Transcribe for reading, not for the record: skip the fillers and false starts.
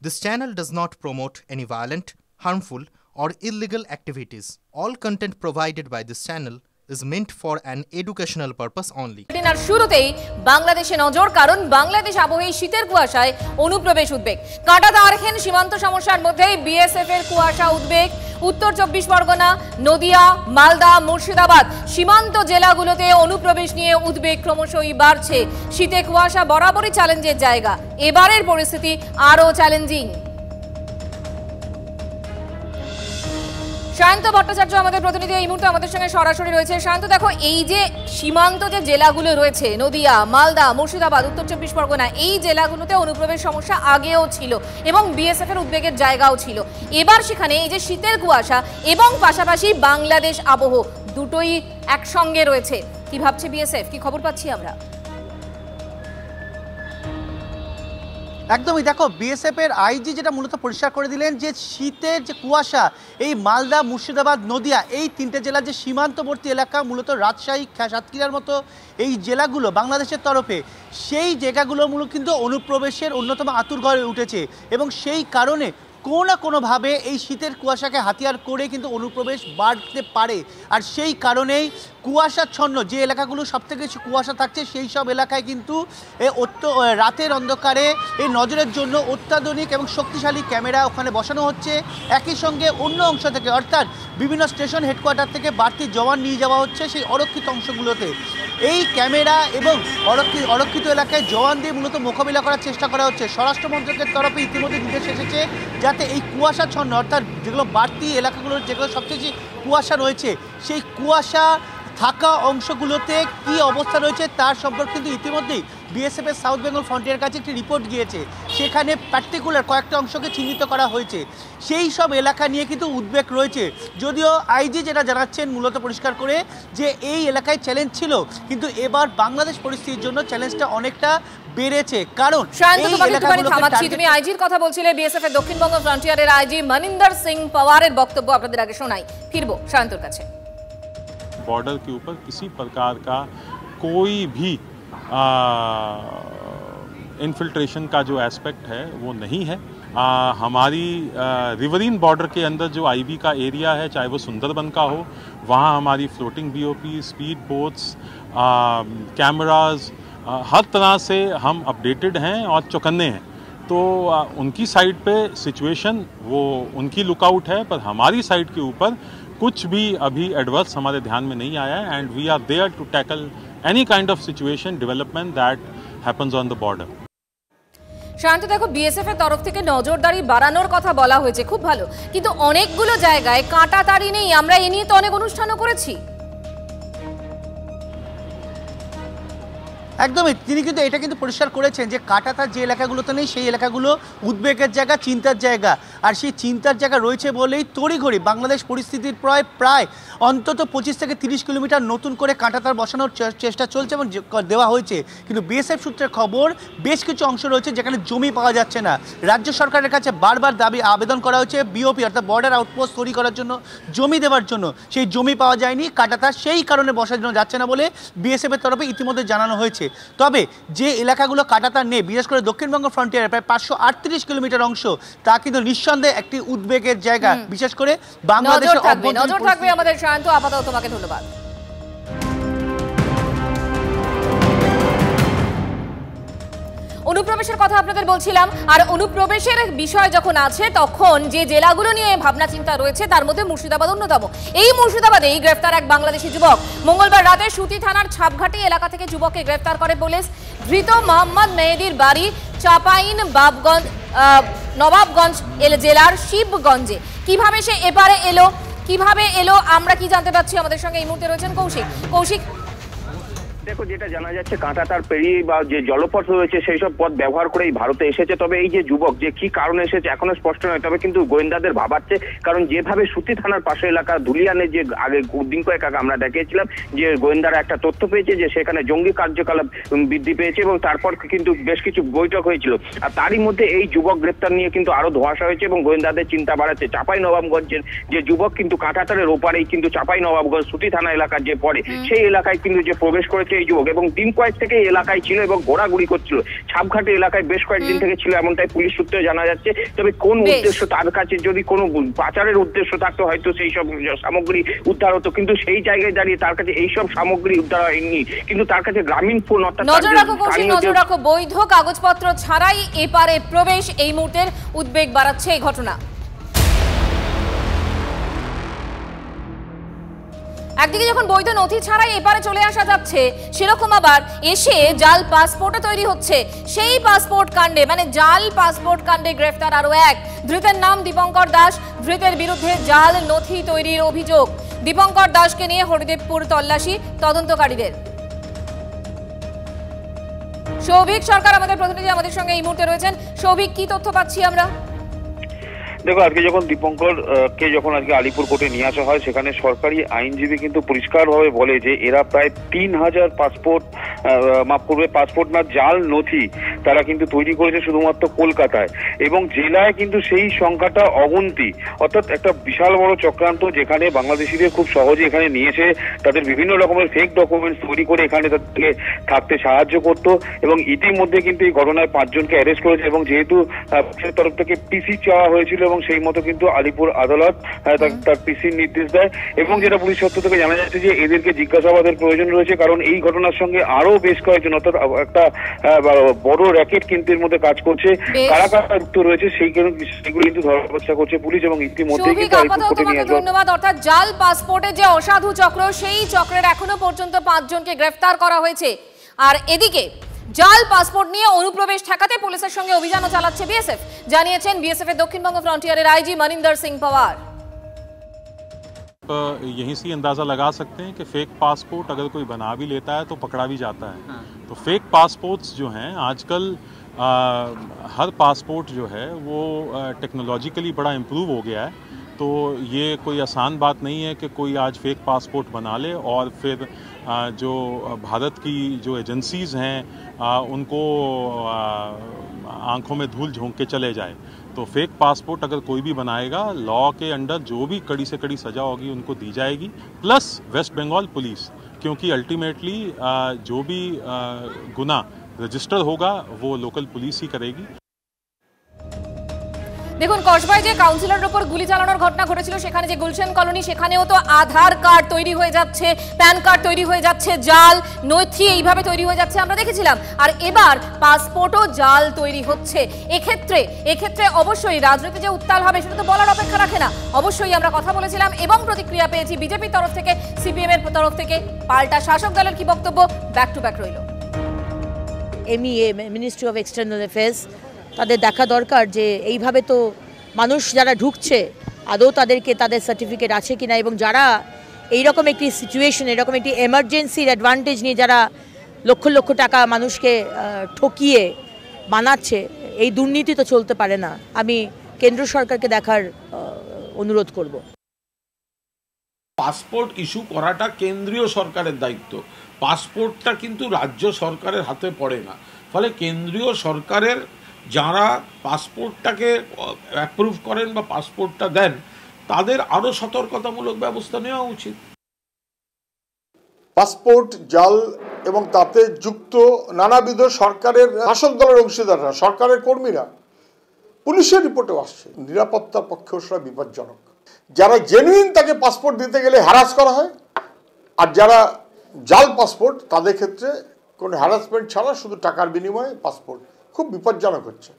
This channel does not promote any violent, harmful, or illegal activities. All content provided by this channel is meant for an educational purpose only. আর শুরুতেই বাংলাদেশে নজর, কারণ বাংলাদেশ আবহে শীতের কুয়াশায় অনুপ্রবেশ উদ্বেগ। কাটা তারহেন সীমান্ত সমস্যার মধ্যেই বিএসএফ এর কুয়াশা উদ্বেগ। উত্তর 24 পরগনা, নদিয়া, মালদা, মুর্শিদাবাদ সীমান্ত জেলাগুলোতে অনুপ্রবেশ নিয়ে উদ্বেগ ক্রমশই বাড়ছে। শীতে কুয়াশা বরাবরই চ্যালেঞ্জের জায়গা, এবারের পরিস্থিতি আরও চ্যালেঞ্জিং। শান্ত ভট্টাচার্য আমাদের প্রতিনিধি এই মুহূর্তে আমাদের সঙ্গে সরাসরি রয়েছে। শান্ত, দেখো এই যে সীমান্ত যে জেলাগুলো রয়েছে, নদিয়া, মালদা, মুর্শিদাবাদ, উত্তর 24 পরগনা, এই জেলাগুলোতে অনুপ্রবেশ সমস্যা আগেও ছিল এবং বিএসএফ এর উদ্বেগের জায়গাও ছিল। এবার সেখানে এই যে শীতের কুয়াশা এবং পাশাপাশি বাংলাদেশ আবহ দুটোই একসঙ্গে রয়েছে, কি ভাবছে বিএসএফ, কি খবর পাচ্ছি আমরা? একদমই, দেখো বিএসএফ এর আইজি যেটা মূলত পরিষ্কার করে দিলেন যে শীতের যে কুয়াশা এই মালদা, মুর্শিদাবাদ, নদিয়া এই তিনটে জেলার যে সীমান্তবর্তী এলাকা, মূলত রাজশাহী, সাতক্ষীরার মতো এই জেলাগুলো বাংলাদেশের তরফে, সেই জায়গাগুলো মূলত কিন্তু অনুপ্রবেশের অন্যতম আতুরঘর হয়ে উঠেছে এবং সেই কারণে কোনো না কোনোভাবে এই শীতের কুয়াশাকে হাতিয়ার করে কিন্তু অনুপ্রবেশ বাড়তে পারে। আর সেই কারণেই কুয়াশাচ্ছন্ন যে এলাকাগুলো সবথেকে বেশি কুয়াশা থাকছে সেই সব এলাকায় কিন্তু রাতের অন্ধকারে এই নজরের জন্য অত্যাধুনিক এবং শক্তিশালী ক্যামেরা ওখানে বসানো হচ্ছে। একই সঙ্গে অন্য অংশ থেকে, অর্থাৎ বিভিন্ন স্টেশন হেডকোয়ার্টার থেকে বাড়তি জওয়ান নিয়ে যাওয়া হচ্ছে সেই অরক্ষিত অংশগুলোতে। এই ক্যামেরা এবং অরক্ষিত এলাকায় জওয়ান দিয়ে মূলত মোকাবিলা করার চেষ্টা করা হচ্ছে। স্বরাষ্ট্র মন্ত্রকের তরফে ইতিমধ্যে নির্দেশ এসেছে যাতে এই কুয়াশাচ্ছন্ন, অর্থাৎ যেগুলো বাড়তি এলাকাগুলোর যেগুলো সবচেয়ে বেশি কুয়াশা রয়েছে, সেই কুয়াশা থাকা অংশগুলোতে কি অবস্থা রয়েছে তার সম্পর্কে কিন্তু ইতিমধ্যেই বিএসএফ এর সাউথ বেঙ্গল ফ্রন্টিয়ার কাছে একটি রিপোর্ট গিয়েছে। সেখানে পার্টিকুলার কয়েকটা অংশকে চিহ্নিত করা হয়েছে। সেই সব এলাকা নিয়ে কিন্তু উদ্বেগ রয়েছে, যদিও আইজি যেটা জানাচ্ছেন মূলত পরিষ্কার করে যে এই এলাকায় চ্যালেঞ্জ ছিল, কিন্তু এবার বাংলাদেশ পরিস্থিতির জন্য চ্যালেঞ্জটা অনেকটা বেড়েছে। কারণ তুমি আইজির কথা বলছিলে, বিএসএফ এর দক্ষিণবঙ্গ ফ্রন্টিয়ারের আইজি মনিন্দর সিং পাওয়ারের বক্তব্য আপনাদের আগে শোনাই, ফিরবো শান্তর কাছে। बॉर्डर के ऊपर किसी प्रकार का कोई भी इन्फिल्ट्रेशन का जो एस्पेक्ट है वो नहीं है। हमारी रिवरीन बॉर्डर के अंदर जो आईबी का एरिया है, चाहे वो सुंदरबन का हो, वहाँ हमारी floating BOP, speed boats, cameras, हर तरह से हम अपडेटेड हैं और चौकन्ने हैं। तो उनकी साइड पे सिचुएशन वो उनकी लुकआउट है, पर हमारी साइड के ऊपर कुछ भी अभी एडवर्स हमारे ध्यान में नहीं आया है and we are there to tackle any kind of situation development that happens on the border. শান্ত, দেখো বিএসএফ এর তরফ থেকে নজরদারি বাড়ানোর কথা বলা হয়েছে, খুব ভালো, কিন্তু অনেকগুলো জায়গায় কাঁটা তাড়ি নেই। আমরা এ নিয়ে তো অনেক অনুষ্ঠানও করেছি। একদমই, তিনি কিন্তু এটা কিন্তু পরিষ্কার করেছেন যে কাঁটাতার যে এলাকাগুলোতে নেই সেই এলাকাগুলো উদ্বেগের জায়গা, চিন্তার জায়গা। আর সেই চিন্তার জায়গা রয়েছে বলেই তড়িঘড়ি বাংলাদেশ পরিস্থিতির প্রায় অন্তত 25 থেকে 30 কিলোমিটার নতুন করে কাঁটাতার বসানোর চেষ্টা চলছে এবং দেওয়া হয়েছে। কিন্তু বিএসএফ সূত্রের খবর বেশ কিছু অংশ রয়েছে যেখানে জমি পাওয়া যাচ্ছে না। রাজ্য সরকারের কাছে বারবার আবেদন করা হয়েছে বিওপি অর্থাৎ বর্ডার আউটপোস্ট তৈরি করার জন্য, জমি দেওয়ার জন্য, সেই জমি পাওয়া যায়নি। কাঁটাতার সেই কারণে বসানো যাচ্ছে না বলে বিএসএফ এর তরফে ইতিমধ্যে জানানো হয়েছে। তবে যে এলাকাগুলো কাঁটাতার নেই, বিশেষ করে দক্ষিণবঙ্গ ফ্রন্টিয়ারে প্রায় 538 কিলোমিটার অংশ, তা কিন্তু নিঃসন্দেহে একটি উদ্বেগের জায়গা, বিশেষ করে বাংলাদেশের নজর থাকবে আমাদের। শান্ত, আপাতত তোমাকে ধন্যবাদ। অনুপ্রবেশের কথা আপনাদের বলছিলাম, আর অনুপ্রবেশের বিষয় যখন আছে তখন যে জেলাগুলো নিয়ে ভাবনা চিন্তা রয়েছে তার মধ্যে মুর্শিদাবাদ অন্যতম। এই মুর্শিদাবাদেই গ্রেফতার এক বাংলাদেশি যুবক। মঙ্গলবার রাতে সুতি থানার ছাপঘাটি এলাকা থেকে যুবককে গ্রেফতার করে পুলিশ। ধৃত মোহাম্মদ মেহেদির বাড়ি চাপাইন নবাবগঞ্জ জেলার শিবগঞ্জে। কিভাবে সে এপারে এলো, কিভাবে এলো, আমরা কি জানতে পারছি? আমাদের সঙ্গে এই মুহূর্তে রয়েছেন কৌশিক। দেখো, যেটা জানা যাচ্ছে কাঁটাতার পেরিয়ে বা যে জলপথ রয়েছে সেই সব পথ ব্যবহার করেই ভারতে এসেছে। তবে এই যে যুবক যে কি কারণে এসেছে এখনো স্পষ্ট নয়, তবে কিন্তু গোয়েন্দাদের ভাবাচ্ছে। কারণ যেভাবে সুতি থানার পাশে এলাকা ধুলিয়ানে যে আগে দিন কয়েক আগে আমরা দেখিয়েছিলাম যে গোয়েন্দারা একটা তথ্য পেয়েছে যে সেখানে জঙ্গি কার্যকলাপ বৃদ্ধি পেয়েছে এবং তারপর কিন্তু বেশ কিছু বৈঠক হয়েছিল। আর তারই মধ্যে এই যুবক গ্রেপ্তার নিয়ে কিন্তু আরো ধোঁয়াশা হয়েছে এবং গোয়েন্দাদের চিন্তা বাড়াচ্ছে। চাপাই নবাবগঞ্জের যে যুবক কিন্তু কাঁটাতারের ওপারেই কিন্তু চাপাই নবাবগঞ্জ সুতি থানা এলাকার যে পড়ে সেই এলাকায় কিন্তু যে প্রবেশ করেছে করেছে এই যুবক, এবং দিন কয়েক থেকে এলাকায় ছিল এবং ঘোরাঘুরি করছিল। ছাপঘাটে এলাকায় বেশ কয়েকদিন থেকে ছিল এমনটাই পুলিশ সূত্রে জানা যাচ্ছে। তবে কোন উদ্দেশ্য, তার কাছে যদি কোনো পাচারের উদ্দেশ্য থাকতো হয়তো সেই সব সামগ্রী উদ্ধার হতো, কিন্তু সেই জায়গায় দাঁড়িয়ে তার কাছে এইসব সামগ্রী উদ্ধার হয়নি, কিন্তু তার কাছে গ্রামীণ ফোন অর্থাৎ নজর রাখো বৈধ কাগজপত্র ছাড়াই এপারে প্রবেশ এই মুহূর্তের উদ্বেগ বাড়াচ্ছে এই ঘটনা। একদিকে যখন বৈধ নথি ছাড়াই এপারে চলে আসা যাচ্ছে, সেরকম আবার এসে জাল পাসপোর্টও তৈরি হচ্ছে। সেই পাসপোর্ট কাণ্ডে মানে জাল পাসপোর্ট কাণ্ডে গ্রেফতার আরো এক ধৃতের নাম দীপঙ্কর দাস। ধৃতের বিরুদ্ধে জাল নথি তৈরির অভিযোগ। দীপঙ্কর দাসকে নিয়ে হরিদেবপুর তল্লাশি তদন্তকারীদের। সৌভিক সরকার আমাদের প্রতিনিধি আমাদের সঙ্গে এই মুহূর্তে রয়েছেন। সৌভিক, কি তথ্য পাচ্ছি আমরা? দেখো, আজকে যখন দীপঙ্কর কে যখন আজকে আলিপুর কোর্টে নিয়ে আসা হয়, সেখানে সরকারি আইনজীবী কিন্তু পরিষ্কারভাবে বলে যে এরা প্রায় 3000 পাসপোর্ট, মাফ করবে, পাসপোর্ট না জাল নথি তারা কিন্তু তৈরি করেছে শুধুমাত্র কলকাতায়, এবং জেলায় কিন্তু সেই সংখ্যাটা অগুন্তি। অর্থাৎ একটা বিশাল বড় চক্রান্ত, যেখানে বাংলাদেশিদের খুব সহজে এখানে নিয়েছে, তাদের বিভিন্ন রকমের ফেক ডকুমেন্টস তৈরি করে এখানে তাদেরকে থাকতে সাহায্য করত, এবং ইতিমধ্যে কিন্তু এই ঘটনায় 5 জনকে অ্যারেস্ট করেছে। এবং যেহেতু পুলিশের তরফ থেকে পিসি চাওয়া হয়েছিল এবং সেই মতো কিন্তু আলিপুর আদালত তার পিসির নির্দেশ দেয়, এবং যেটা পুলিশ সূত্র থেকে জানা যাচ্ছে যে এদেরকে জিজ্ঞাসাবাদের প্রয়োজন রয়েছে, কারণ এই ঘটনার সঙ্গে আরো বেশ কয়েকজন, অর্থাৎ একটা বড় র্যাকেট কিন্তু এর মধ্যে কাজ করছে। কারা কারা যুক্ত রয়েছে সেগুলো কিন্তু ধরার চেষ্টা করছে পুলিশ, এবং ইতিমধ্যে কিন্তু আলিপুর কোর্টে নিয়ে আসা। ধন্যবাদ। অর্থাৎ জাল পাসপোর্টের যে অসাধু চক্র, সেই চক্রের এখনো পর্যন্ত 5 জনকে গ্রেফতার করা হয়েছে। আর এদিকে জাল পাসপোর্ট নিয়ে অনুপ্রবেশ ঠেকাতে পুলিশের সঙ্গে অভিযানও চালাচ্ছে বিএসএফ, জানিয়েছেন বিএসএফ এর দক্ষিণবঙ্গ ফ্রন্টিয়ারের আইজি মনিন্দর সিং পাওয়ার। यहीं से अंदाज़ा लगा सकते हैं कि फ़ेक पासपोर्ट अगर कोई बना भी लेता है तो पकड़ा भी जाता है। तो फेक पासपोर्ट्स जो हैं आजकल हर पासपोर्ट जो है वो टेक्नोलॉजिकली बड़ा इम्प्रूव हो गया है, तो ये कोई आसान बात नहीं है कि कोई आज फेक पासपोर्ट बना ले और फिर जो भारत की जो एजेंसीज़ हैं उनको आंखों में धूल झोंक के चले जाए। तो फेक पासपोर्ट अगर कोई भी बनाएगा, लॉ के अंडर जो भी कड़ी से कड़ी सज़ा होगी उनको दी जाएगी, प्लस वेस्ट बंगाल पुलिस, क्योंकि अल्टीमेटली जो भी गुनाह रजिस्टर होगा वो लोकल पुलिस ही करेगी। দেখুন, কসবায় যে কাউন্সিলরের উপর গুলি চালানোর ঘটনা ঘটেছিল, সেখানে যে গুলশান কলোনি, সেখানেও তো আধার কার্ড তৈরি হয়ে যাচ্ছে, প্যান কার্ড তৈরি হয়ে যাচ্ছে, জাল নথি এইভাবে তৈরি হয়ে যাচ্ছে আমরা দেখেছিলাম। আর এবার পাসপোর্টও জাল তৈরি হচ্ছে। এক্ষেত্রে অবশ্যই রাজনীতি যে উত্তাল হবে সেটা তো বলার অপেক্ষা রাখে না। অবশ্যই আমরা কথা বলেছিলাম এবং প্রতিক্রিয়া পেয়েছি বিজেপির তরফ থেকে, সিপিএম এর তরফ থেকে। পাল্টা শাসক দলের কি বক্তব্য, ব্যাক টু ব্যাক রইল। MEA ministry of external affairs তাদের দেখা দরকার যে এইভাবে তো মানুষ যারা ঢুকছে আদৌ তাদেরকে তাদের সার্টিফিকেট আছে কিনা, এবং যারা এইরকম একটি সিচুয়েশন, এরকম একটি এমার্জেন্সির অ্যাডভান্টেজ নিয়ে যারা লক্ষ লক্ষ টাকা মানুষকে ঠকিয়ে বানাচ্ছে, এই দুর্নীতি তো চলতে পারে না। আমি কেন্দ্র সরকারকে দেখার অনুরোধ করব। পাসপোর্ট ইস্যু করাটা কেন্দ্রীয় সরকারের দায়িত্ব, পাসপোর্টটা কিন্তু রাজ্য সরকারের হাতে পড়ে না। ফলে কেন্দ্রীয় সরকারের যারা পাসপোর্টটাকে অ্যাপ্রুভ করেন বা পাসপোর্টটা দেন, তাদের আরও সতর্কতামূলক ব্যবস্থা নেওয়া উচিত। পাসপোর্ট জাল এবং তাতে যুক্ত নানাবিধ সরকারের শাসক দলের অংশীদাররা, সরকারের কর্মীরা, পুলিশের রিপোর্টেও আসছে নিরাপত্তার পক্ষেও সেটা বিপজ্জনক। যারা জেনুইন তাকে পাসপোর্ট দিতে গেলে হ্যারাস করা হয়, আর যারা জাল পাসপোর্ট তাদের ক্ষেত্রে কোনো হ্যারাসমেন্ট ছাড়া শুধু টাকার বিনিময়ে পাসপোর্ট, খুব বিপজ্জনক হচ্ছে।